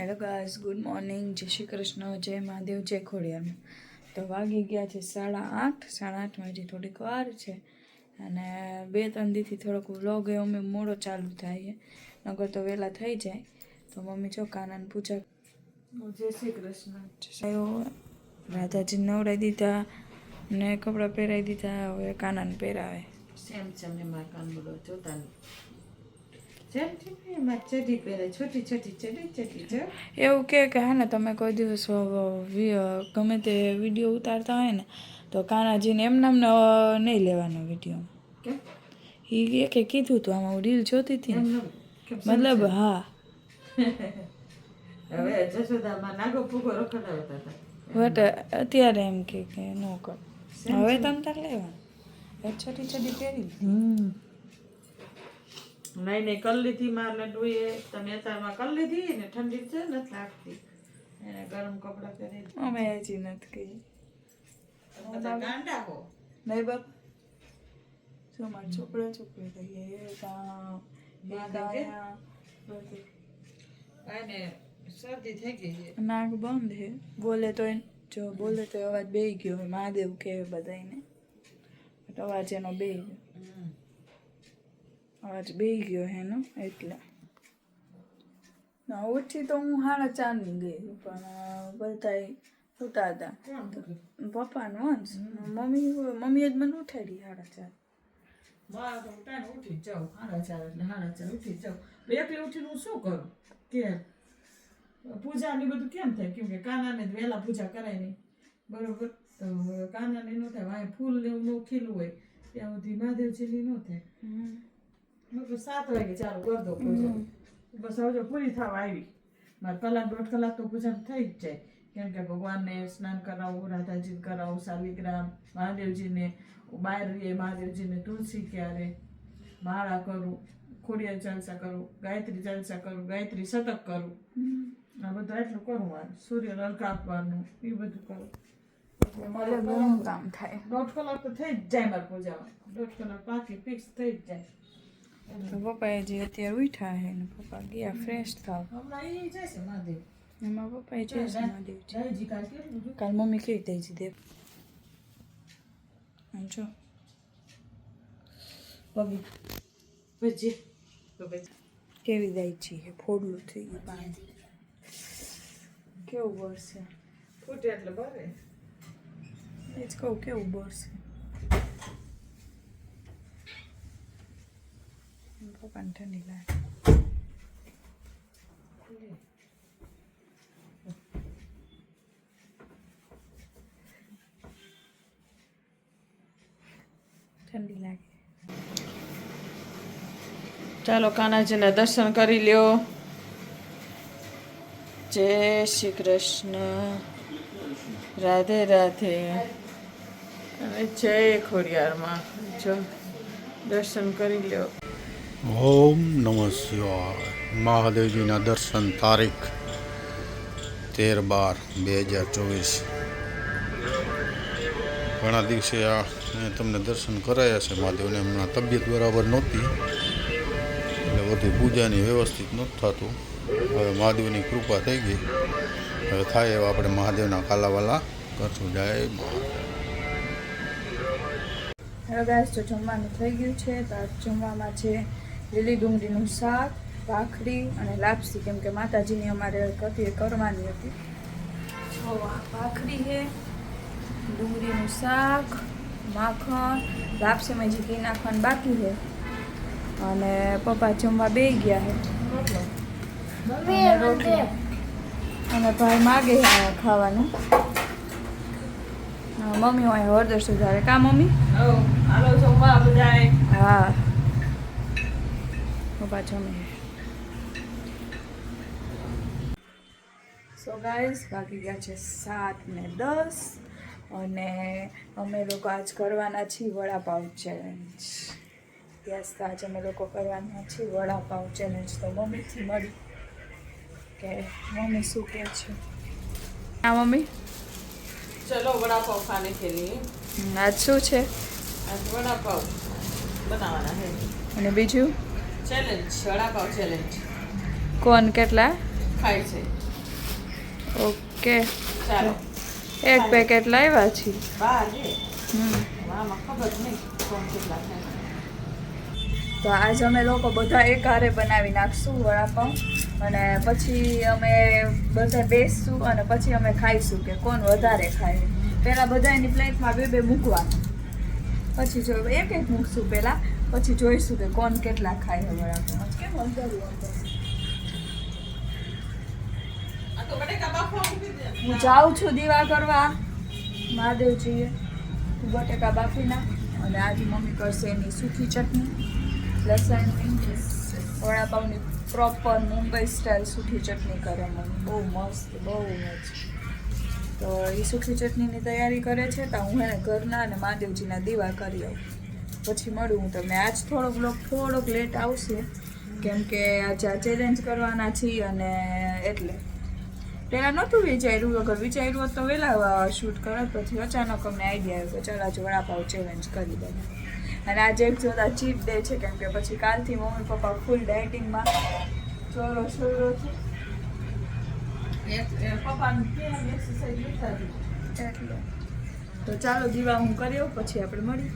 Hello guys, good morning, જય શ્રી કૃષ્ણ, જય મહાદેવ, જય ખોડિયારમાં. તો વાગી ગયા છે 8:30. 8:30 હજી થોડીક વાર છે અને 2-3 દીથી થોડોક વ્લોગ એ અમે મોડો ચાલુ થાય નગર તો વહેલા થઈ જાય. તો મમ્મી જો કાનાને પૂજા જય શ્રી કૃષ્ણ રાધાજી નવડાવી દીધા ને કપડાં પહેરાવી દીધા. હવે કાનાને પહેરાવે સેમ ને મારા કાન બોલો જોતા એવું કે હા ને તમે કોઈ દિવસ ગમે તે વિડીયો ઉતારતા હોય ને તો કાનાજીને એમ નામ નહીં લેવાનો વિડીયો. એ કે કીધું તું આમાં રીલ જોતી હતી મતલબ હા હવે જશોદામાં નાગો ફૂગો રખડાવતા હતા બટ અત્યારે એમ કે ન કર. હવે તમ તાર લેવાનું છોટી પહેરી નહીં કરી લીધી માં લડુએ તમે અત્યારમાં કરી લીધી ને ઠંડી છે નથી લાગતી એને ગરમ કપડાં પહેરી અમે હજી નથી કહી બધા ગાંડા હો નહીં બાપ શું મારા છોકરા છોકરી કહીએ અને શરદી થઈ ગઈ છે નાક બંધ હે. બોલે તો જો બોલે તો અવાજ બેહી ગયો હોય. મહાદેવ કહેવે બધાને અવાજ એનો બેહી ગયો અવાજ બેહી ગયો એનો એટલે ઉઠી તો હું 4:30 ગઈ પણ બધા સુતા હતા. પપ્પાનો અંશ મમ્મીએ જ મને ઉઠાડી 4:30. ઉઠી જાઉં 4:30 ઉઠી જાઉં. એકલી ઉઠીને હું શું કરું કે પૂજા ને બધું કેમ થાય કેમ કે કાનાને વહેલા પૂજા કરાય નહીં બરોબર. તો કાનાને ન થાય વાય ફૂલ ને એવું ખીલું હોય ત્યાં સુધી મહાદેવજીની ન થાય. 7 વાગે ચાલુ કરી દો પૂજા. બસ હવે પૂરી થવા આવી મારે 1-1.5 કલાક તો પૂજા થઈ જ જાય કેમ કે ભગવાનને સ્નાન કરાવવું, રાધાજીને કરાવવું, શાલિગ્રામ, મહાદેવજીને બહાર રહીએ, મહાદેવજીને તુલસી ક્યારે માળા કરું, ખોડિયાર ચાલસા કરું, ગાયત્રી ચાલસા કરું, ગાયત્રી શતક કરું. આ બધું એટલું કરું. મારે સૂર્ય અર્ઘ આપવાનું એ બધું કરું. ઘણું કામ થાય. 1.5 કલાક તો થઈ જ જાય મારી પૂજામાં. 1.5 કલાક બાકી ફિક્સ થઈ જ જાય. પપ્પા જે અત્યારે ઉઠ્યા હે ને પપ્પા ગયા ફ્રેશ થાવ. હમણાં એ જાય છે મહાદેવ. એમાં પપ્પા એ જશે મહાદેવજી. દાદાજી કાલ કેટલું કાલ મમ્મી કેવી દઈ છે દેખ જો ભજી કેવી દઈ છે ફોડલું થઈ ગયું પાણી. કેવું બળશે ફૂટે એટલે ભરે એ જ કહું કેવું બળશે. પપ્પાને ઠંડી લાગે. ઠંડી લાગે. ચાલો કાનાજીના દર્શન કરી લ્યો. જય શ્રી કૃષ્ણ, રાધે રાધે અને જય ખોડિયારમાં. જો દર્શન કરી લ્યો. ઓમ નમઃ શિવાય. મહાદેવજીના દર્શન તારીખ 13/12/2024. ઘણા દિવસે મેં તમને દર્શન કરાયા છે મહાદેવને. હમણાં તબિયત બરાબર નહોતી એટલે બધી પૂજાની વ્યવસ્થિત નહોતું થતું. હવે મહાદેવની કૃપા થઈ ગઈ. હવે થાય એવા આપણે મહાદેવના કાલાવાલા કરશું. જય હેલો ગાઈસ, તો જમવાનું થઈ ગયું છે. તો આ જમવામાં છે લીલી ડુંગળીનું શાક, ભાખરી અને લાપસી કેમ કે માતાજીની અમારે કરવાની હતી. તો આ ભાખરી છે, ડુંગળીનું શાક, માખણ, લાપસીમાં જે ઘી નાખવાનું બાકી છે અને પપ્પા જમવા બેસી ગયા છે અને રોટલી અને ભાઈ માગે ખાવાનું. મમ્મી હોય હળદર સુધારે કા મમ્મી? હાલો જમવા બધાય. હા પપ્પા જમે. સો ગાઈસ બાકી ગયા છે 7:10 અને અમે લોકો આજ કરવાના છીએ વડાપાવ ચેલેન્જ. યસ, તો આજે અમે લોકો કરવાના છીએ વડાપાવ ચેલેન્જ. તો મમ્મીથી મળી કે મમ્મી શું કહે છે. હા મમ્મી ચલો વડાપાવ ખાને કે લીએ. આજ શું છે? આજ વડાપાવ બનાવવાના છે અને બીજું ચેલેન્જ, વડાપાવ ચેલેન્જ. કોણ કેટલા ખાય છે? ઓકે ચાલો એક પેકેટ લાવ્યા છીએ બાર છે હમ આમાં ખબર નહીં કોણ કેટલા થાય તો આજ અમે લોકો બધા એક હારે બનાવી નાખશું વડાપાઉં અને પછી અમે બધા બેસશું અને પછી અમે ખાઈશું કે કોણ વધારે ખાય પહેલાં બધા એની પ્લેટમાં બે મૂકવાનું પછી જો એક મૂકશું પહેલાં પછી જોઈશું કે કોણ કેટલા ખાય છે વડાપાઉં કેમ અંધારું આ તો બટેકા બાફવા મૂકી દે હું જાઉં છું દીવા કરવા મહાદેવજીએ બટેકા બાફી નાખ અને આજે મમ્મી કરશે એની સૂકી ચટણી લસણની વડાપાઉંની પ્રોપર મુંબઈ સ્ટાઇલ સૂકી ચટણી કરે મમ્મી બહુ મસ્ત બહુ મસ્ત તો એ સૂકી ચટણીની તૈયારી કરે છે તો હું એને ઘરના અને મહાદેવજીના દીવા કરી આવું પછી મળું હું તમને આજ થોડોક લેટ આવશે કેમ કે આજે આ ચેલેન્જ કરવાના છીએ અને એટલે પહેલાં નહોતું વિચાર્યું અગર વિચાર્યું હોત તો વહેલા શૂટ કરત પછી અચાનક અમને આઈડિયા આવ્યો કે ચાલ આજે વડાપાઉં ચેલેન્જ કરી દઈએ અને આજે એક જોતા ચીટ ડે છે કેમ કે પછી કાલથી મમ્મી પપ્પા ફૂલ ડાયટિંગમાં ચોરો છે પપ્પાનું કેમ એક્સરસાઇઝ લીધા એટલે તો ચાલો દીવા હું કર્યો પછી આપણે મળીએ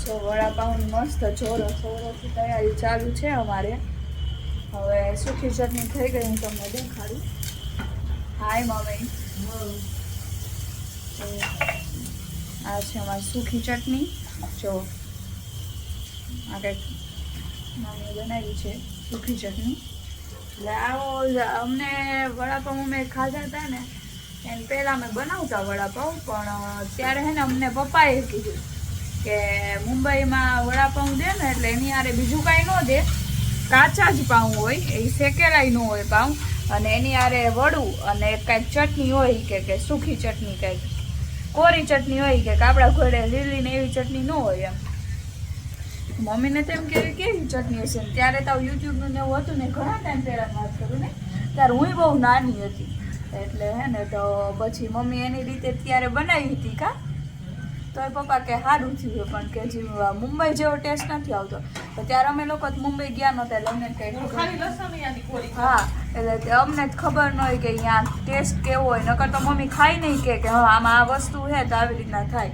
જો વડાપાઉંની મસ્ત ચોરોથી તૈયારી ચાલુ છે અમારે હવે સૂકી ચટણી થઈ ગઈ હું તમને દેખાડું હાય મમ્મી તો આ છે અમારી સૂકી ચટણી જો આ કંઈક મમ્મીએ બનાવી છે સૂકી ચટણી એટલે આવો અમને વડાપાઉં મેં ખાધા હતા ને એને પહેલાં અમે બનાવતા વડાપાઉં પણ ત્યારે હે ને અમને પપ્પાએ કીધું કે મુંબઈમાં વડાપાઉં દે ને એટલે એની હારે બીજું કાંઈ ન દે કાચા જ પાઉં હોય એ શેકેલાય ન હોય પાઉં અને એની હારે વડું અને કાંઈક ચટણી હોય કે સૂકી ચટણી કાંઈક કોરી ચટણી હોય કે આપણા ઘરે લીલી ને એવી ચટણી ન હોય એમ મમ્મીને તેમ કેવી ચટણી હશે ને ત્યારે તો યુટ્યુબનું ને એવું હતું ને ઘણા ટાઈમ પહેલાં વાત કરું ને ત્યારે હું બહુ નાની હતી એટલે હે ને તો પછી મમ્મી એની રીતે ત્યારે બનાવી હતી કા તો એ પપ્પા કે સારું થયું પણ કે જે મુંબઈ જેવો ટેસ્ટ નથી આવતો તો ત્યારે અમે લોકો મુંબઈ ગયા નહોતા એટલે અમને કંઈ ખાલી લસણિયાની કોરી હા એટલે અમને જ ખબર ન હોય કે અહીંયા ટેસ્ટ કેવો હોય નકર તો મમ્મી ખાઈ નહીં કે હા આમાં આ વસ્તુ છે તો આવી રીતના થાય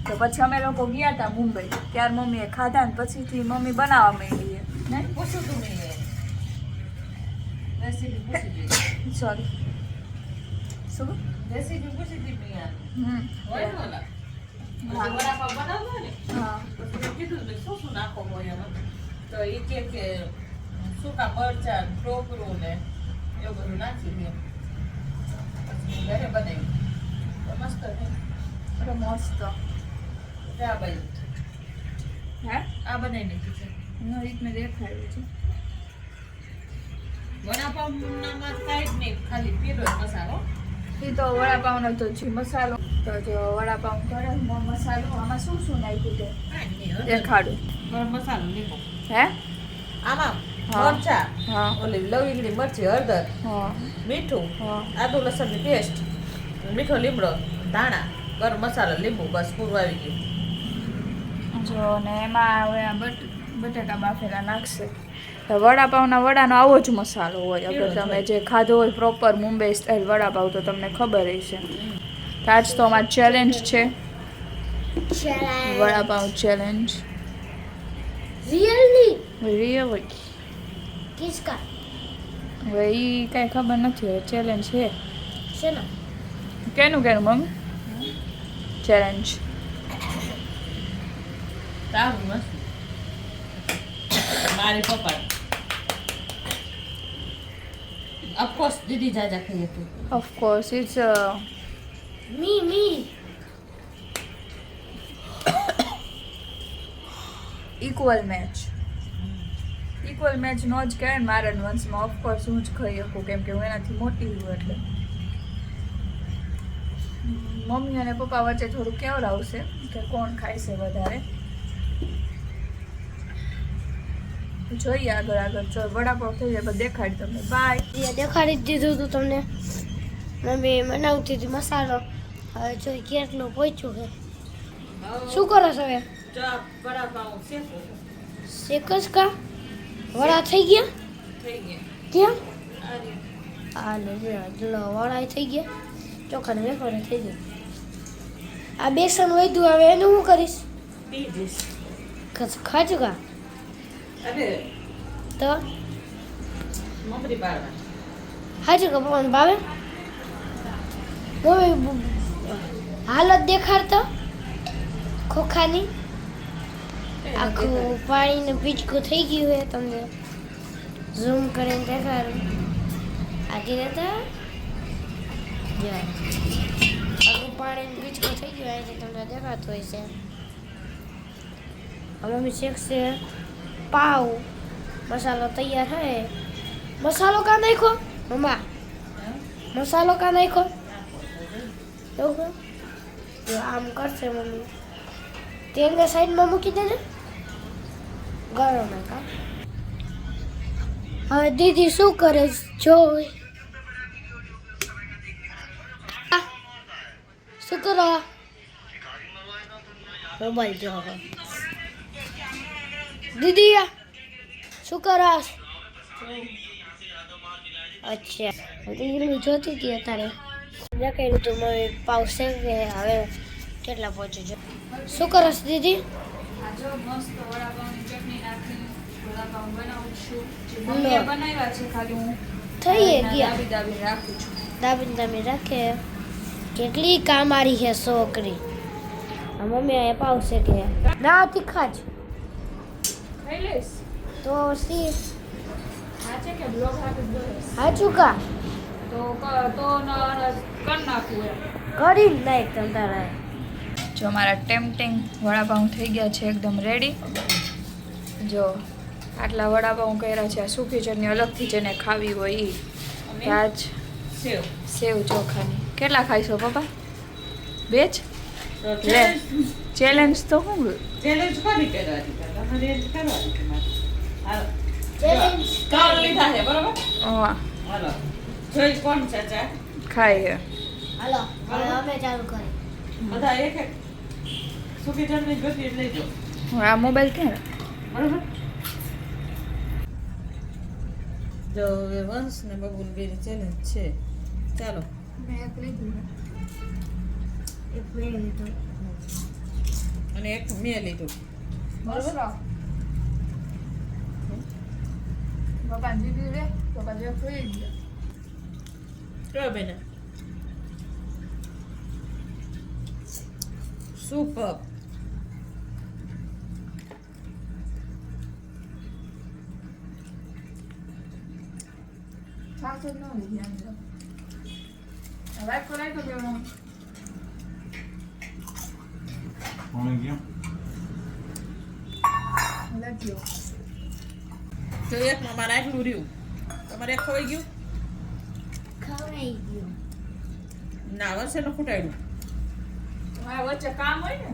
તો પછી અમે લોકો ગયા હતા મુંબઈ ત્યારે મમ્મીએ ખાધા ને પછીથી મમ્મી બનાવવા માંડી નહીં પૂછું તું નહીં રેસીપી પૂછી દીધી સોરી શું રેસીપી પૂછી દીધી યાર હોય ને ઓલા હા. વડાપાવ બનાવતો ને હા પછી મેં કીધું કે શું નાખો હોય એમાં તો એ કે સૂકા મરચાં ટોપરું ને એવું બધું નાખી દે પછી ઘરે બનાવ્યું તો મસ્ત છે અરે મસ્ત ત્યાં બાજુ હે આ બનાવી નાખ્યું છે એનો રીત મેં દેખાડ્યું છે વડાપાવનામાં કાંઈ જ નહીં ખાલી પીરો જ મસાલો એ તો વડાપાઉંનો તો જે મસાલો તો જો વડાપાઉં કરે મસાલો આમાં શું શું નાખ્યું તે કાંઈ નહીં દેખાડું ગરમ મસાલો લીંબુ હે આમાં હા. મરચાં હા ઓલી લવિંગની મરચી હળદર હા મીઠું હા આદુ લસણની પેસ્ટ મીઠો લીમડો ધાણા ગરમ મસાલો લીંબુ બસ પૂરું આવી ગયું જો ને એમાં હવે આ બટાકા બાફેલા નાખશે તો વડાપાઉંના વડાનો આવો જ મસાલો હોય અગર તમે જે ખાધો હોય પ્રોપર મુંબઈ સ્ટાઇલ વડાપાઉં તો તમને ખબર હશે તો આજ તો અમારી ચેલેન્જ છે વડાપાઉં ચેલેન્જ Really? રિયલી किसका? હવે એ કાંઈ ખબર નથી હવે ચેલેન્જ છે सुनो કેનું મમ્મી ચેલેન્જ સારું મસ્ત મારી પપ્પા ઓફકોર્સ દીદી જાજા ખાઈ હતી of course it's me equal match નો જ કહેવાય ને મારા ને વંશમાં ઓફકોર્સ હું જ ખાઈ શકું કેમ કે હું એનાથી મોટી છું એટલે મમ્મી અને પપ્પા વચ્ચે થોડું કેવડાવશે કે કોણ ખાય છે વધારે જોઈએ આગળ જો વડાપાવ થઈ જાય પછી દેખાડી તમને બાય ये देखाડી જ દીધું હતું તમને મમ્મી બનાવતી હતી મસાલો હવે જો કેટલું પહોંચ્યું છે શું કરો છો હવે ચા વડાપાઉં શેકો શેકસ કા વડા થઈ ગયા થઈ ગયા ક્યાં આ આ ને વડાઈ થઈ ગયા, ચોખાને વેફર થઈ ગઈ. આ બેસન વધ્યું, હવે એનું શું કરીશ? પી જઈશ. ખાજું કા અરે તો મમરી બાળવા. ખાજું કા પવન ભાવે મમ્મી હાલત દેખાડતો ખોખાની. આખું પાણીને પીચકું થઈ ગયું છે, તમને ઝૂમ કરીને દેખાડું. આજી રહેતા આખું પાણીને પીચકું થઈ ગયું, અહીંથી તમને દેખાતું હોય છે. મમ્મી શેકશે પાવ. મસાલો તૈયાર થાય. મસાલો કા નાખો મમ્મા? મસાલો કા નાખો? એવું તો આમ કરશે મમ્મી. તેલને સાઈડમાં મૂકી દેજે. ગરમ કા. હવે દીદી શું કરે જો? શું કરો? મોબાઈલ જો. દીદી શું કરસ? અચ્છા, દીદી જોતી હતી અત્યારે. મેં કહ્યું તું મમ્મી પાવશે કે હવે કેટલા પહોંચી છે. શું કરસ દીદી? આ જો મસ્ત વડાપાવની ચટણી નાખીને વડાપાવ બનાવું છું. જે લો. મમ્મીએ બનાવ્યા છે, ખાલી હું થઈ એના ગયા. દાબી રાખું છું. દાબીને તમે રાખે. કેટલી કામારી છે છોકરી. આ મમ્મી અહીંયા પાવશે કે ના તીખા જ ખાઈ લઈશ. તો સી આ છે કે બ્લોગ હાથ જ દોરીશ. હાચું કા તો કર નાખું એમ. કરી જ નાખ તમ તારા. જો મારા ટેમ્પટિંગ વડાપાઉં થઈ ગયા છે એકદમ રેડી. જો આટલા વડાપાઉં કર્યા છે. આ સૂકી ચટણી અલગથી જેને ખાવી હોય એ. આજ સેવ. સેવ ચોખાની. કેટલા ખાઈશો પપ્પા? બે જ? તો લે ચેલેન્જ તો શું? ચેલેન્જ કરી કરવાની છે. તમારે એ જ કરવાની છે મારે. હાલો. ચેલેન્જ કાળ લીધા છે બરોબર. વાહ હાલો જોઈ કોણ ચાચા ખાઈએ. હાલો હવે અમે ચાલુ કરી. બધા એક એક સુકી ચટણી જોતી એટલે લઈ જાઓ હવે આ મોબાઈલ ક્યાં? બરોબર. જો હવે વંશ ને બબુન બેની ચેલેન્જ છે. ચાલો મેં એક લીધું. એક મેં લીધો. અને એક મેં લીધું. બરોબર. પપ્પા દીધી રે. પપ્પા જે ખોઈ ગયા. કયો બેના સુપર. છાશ જ ન લીધી આની તો. હવે ખોરાય તો કેવું લગ્યો. તો એકમાં મારે આટલું રહ્યું. તમારે એક ખવાઈ ગયું? ખવાઈ ગયું. ના વર્ષે ને ખૂટાડ્યું. તમારા વચ્ચે કામ હોય ને.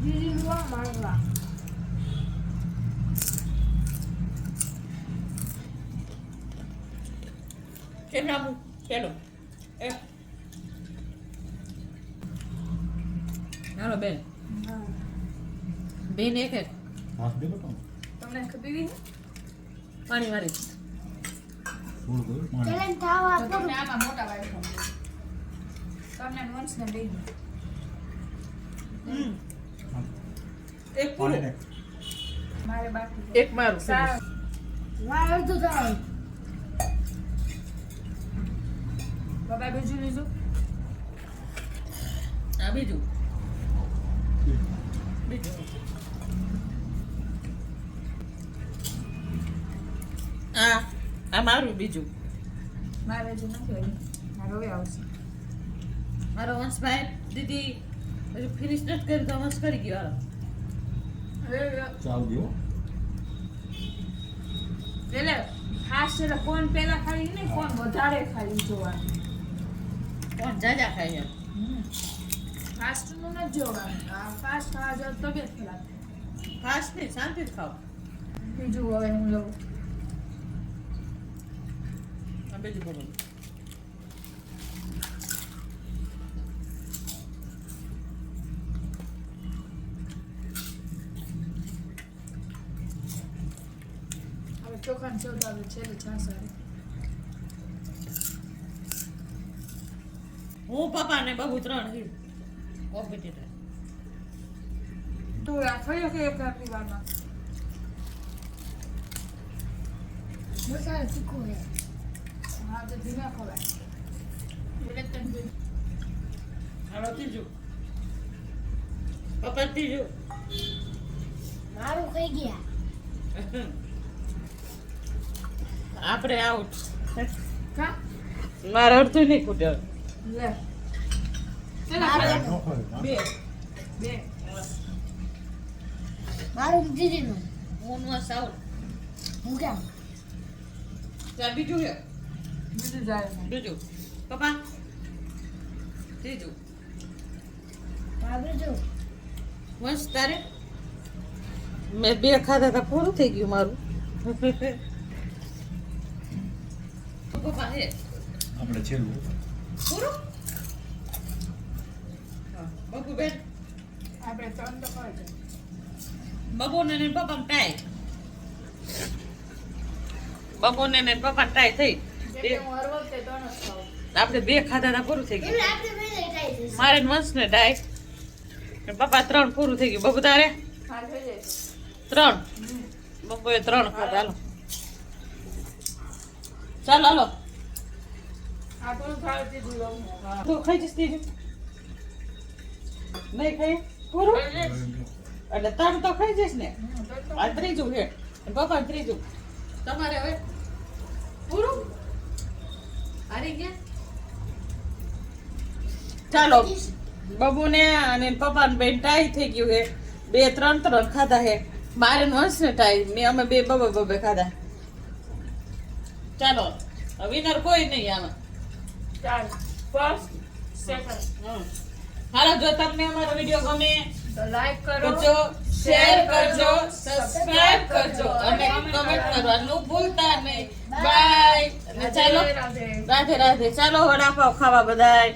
દીદી નું આ મારવા. કેમ આપું? ચાલો હાલો બેન. બેન એક એક તમને ખબીવી પાણી વાળી. ચેલેન્જ થાવા તો પૂરું. તમને આમાં મોટા વાળી ખબર. તમને વંશને બે એક પૂરું મારે બાકી એક મારું. સારું. મારે અડધું થાય. બાબા બીજું લીધું. આ બીજું બીજું આ મારું બીજું. મારે હજુ નથી આવી. મારો હવે આવશે. મારો વંશભાઈ દીદી હજુ ફિનિશ નથી કર્યું તો વંશ કરી ગયો. હાલો એટલે ફાસ્ટ એટલે કોણ પહેલા ખાલી નહીં, કોણ વધારે ખાલી જોવાનું. કોણ જાજા ખાય એમ. ફાસ્ટ નું નથી જોવાનું. આ ફાસ્ટ ખાવા જાવ તો તબિયત ખરાબ થાય. ફાસ્ટ નહીં શાંતિ જ ખાઓ. બીજું હવે હું લઉં. આ બીજું બોલો. ચોખાની સૌદા આવે છેલ્લે છાશ આવે. હું પપ્પા ને બબુ 3 હી કોમ્પિટિટર. તું આ ખાઈ કે એક આટલી વારમાં મસાલો તીખો હે હા તો ધીમા ખવાય. એટલે તને હાલો ત્રીજું. પપ્પા ત્રીજું. મારું ખાઈ ગયા આપણે આઉટ. કા મારે અડધું નહીં ખૂટ્યો. લે બે મારું દીદીનું હું નો સાઉટ. હું કેમ ત્યાં બીજું છે. બીજું જાય ને. બીજું પપ્પા ત્રીજું. બરાબર જો વંશ તારે મેં 2 ખાધા હતા પૂરું થઈ ગયું મારું. પપ્પા હે આપણે છેલ્લું પૂરું. હા બબુ બેન આપણે 3 તો ખવાય છે. બબુને ને પપ્પા ટાઈ. બબુને ને પપ્પા ટાઈ થઈ. એટલે હું હર વખતે 3 જ ખાઉં. આપણે 2 ખાધા હતા પૂરું થઈ ગયું. એટલે આપણે બેને ટ્રાય કરીશું મારે ને વંશ ને ટાઈ ને પપ્પા 3 પૂરું થઈ ગયું. બબુ તારે હા થઈ જાય છે. 3. બબુએ 3 ખાધા. હાલો ચાલો હાલો. આ થોડું ખાવા દીધું લઉં હું. હા તું ખાઈ જઈશ ત્રીજું નહીં ખાઈ પૂરું એટલે 3 તો ખાઈ જઈશ ને. આ ત્રીજું છે પપ્પા ત્રીજું. તમારે હવે પૂરું હારી ગયા. ચાલો બબુને અને પપ્પાને બે ટાઈ થઈ ગયું છે. 2-3 ખાધા છે. મારે વંશ ને ટાઈ મેં અમે 2 બબે ખાધા. ચાલો વિનર કોઈ નહીં આમાં. ચાલ ફર્સ્ટ સેકન્ડ હાલો જો તમને અમારો વિડીયો ગમે તો લાઈક કરો કરજો, શેર કરજો, સબસ્ક્રાઇબ કરજો અને કમેન્ટ કરવાનું ભૂલતા નહીં. બાય. અને ચાલો રાધે. રાધે રાધે. ચાલો વડાપાવ ખાવા બધાય.